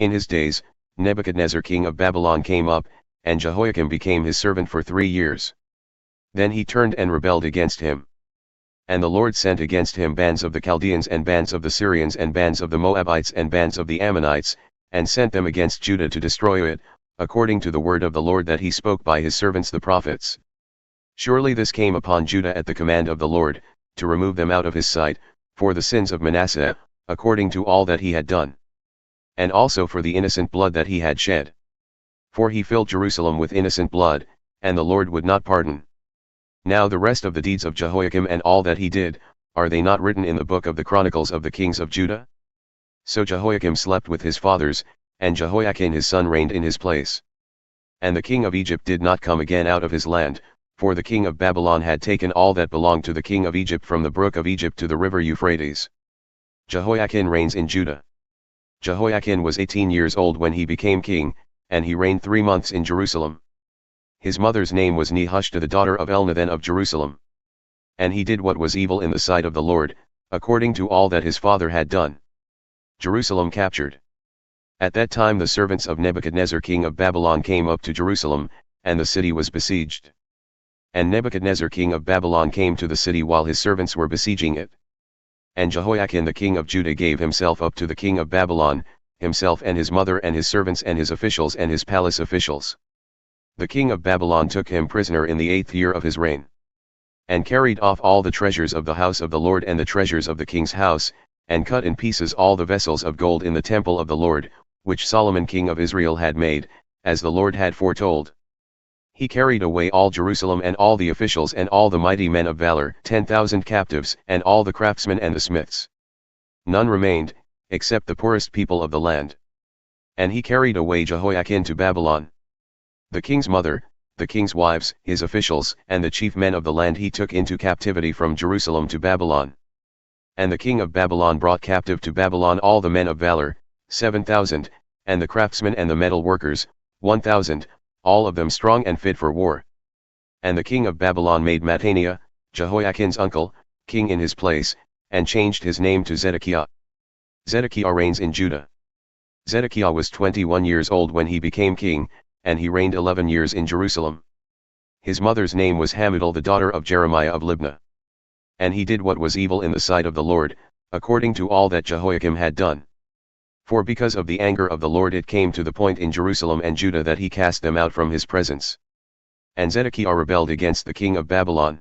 In his days, Nebuchadnezzar king of Babylon came up, and Jehoiakim became his servant for 3 years. Then he turned and rebelled against him. And the Lord sent against him bands of the Chaldeans and bands of the Syrians and bands of the Moabites and bands of the Ammonites, and sent them against Judah to destroy it, according to the word of the Lord that he spoke by his servants the prophets. Surely this came upon Judah at the command of the Lord, to remove them out of his sight, for the sins of Manasseh, according to all that he had done. And also for the innocent blood that he had shed. For he filled Jerusalem with innocent blood, and the Lord would not pardon. Now the rest of the deeds of Jehoiakim and all that he did, are they not written in the book of the Chronicles of the kings of Judah? So Jehoiakim slept with his fathers, and Jehoiakim his son reigned in his place. And the king of Egypt did not come again out of his land, for the king of Babylon had taken all that belonged to the king of Egypt from the brook of Egypt to the river Euphrates. Jehoiakim reigns in Judah. Jehoiakim was 18 years old when he became king, and he reigned 3 months in Jerusalem. His mother's name was Nehushta the daughter of Elnathan of Jerusalem. And he did what was evil in the sight of the Lord, according to all that his father had done. Jerusalem captured. At that time the servants of Nebuchadnezzar king of Babylon came up to Jerusalem, and the city was besieged. And Nebuchadnezzar king of Babylon came to the city while his servants were besieging it. And Jehoiakim the king of Judah gave himself up to the king of Babylon, himself and his mother and his servants and his officials and his palace officials. The king of Babylon took him prisoner in the 8th year of his reign. And carried off all the treasures of the house of the Lord and the treasures of the king's house, and cut in pieces all the vessels of gold in the temple of the Lord, which Solomon king of Israel had made, as the Lord had foretold. He carried away all Jerusalem and all the officials and all the mighty men of valor, 10,000 captives, and all the craftsmen and the smiths. None remained, except the poorest people of the land. And he carried away Jehoiakim to Babylon. The king's mother, the king's wives, his officials, and the chief men of the land he took into captivity from Jerusalem to Babylon. And the king of Babylon brought captive to Babylon all the men of valor, 7,000, and the craftsmen and the metal workers, 1,000, all of them strong and fit for war. And the king of Babylon made Mattaniah, Jehoiakim's uncle, king in his place, and changed his name to Zedekiah. Zedekiah reigns in Judah. Zedekiah was 21 years old when he became king, and he reigned 11 years in Jerusalem. His mother's name was Hamutal the daughter of Jeremiah of Libnah. And he did what was evil in the sight of the Lord, according to all that Jehoiakim had done. For because of the anger of the Lord it came to the point in Jerusalem and Judah that he cast them out from his presence. And Zedekiah rebelled against the king of Babylon.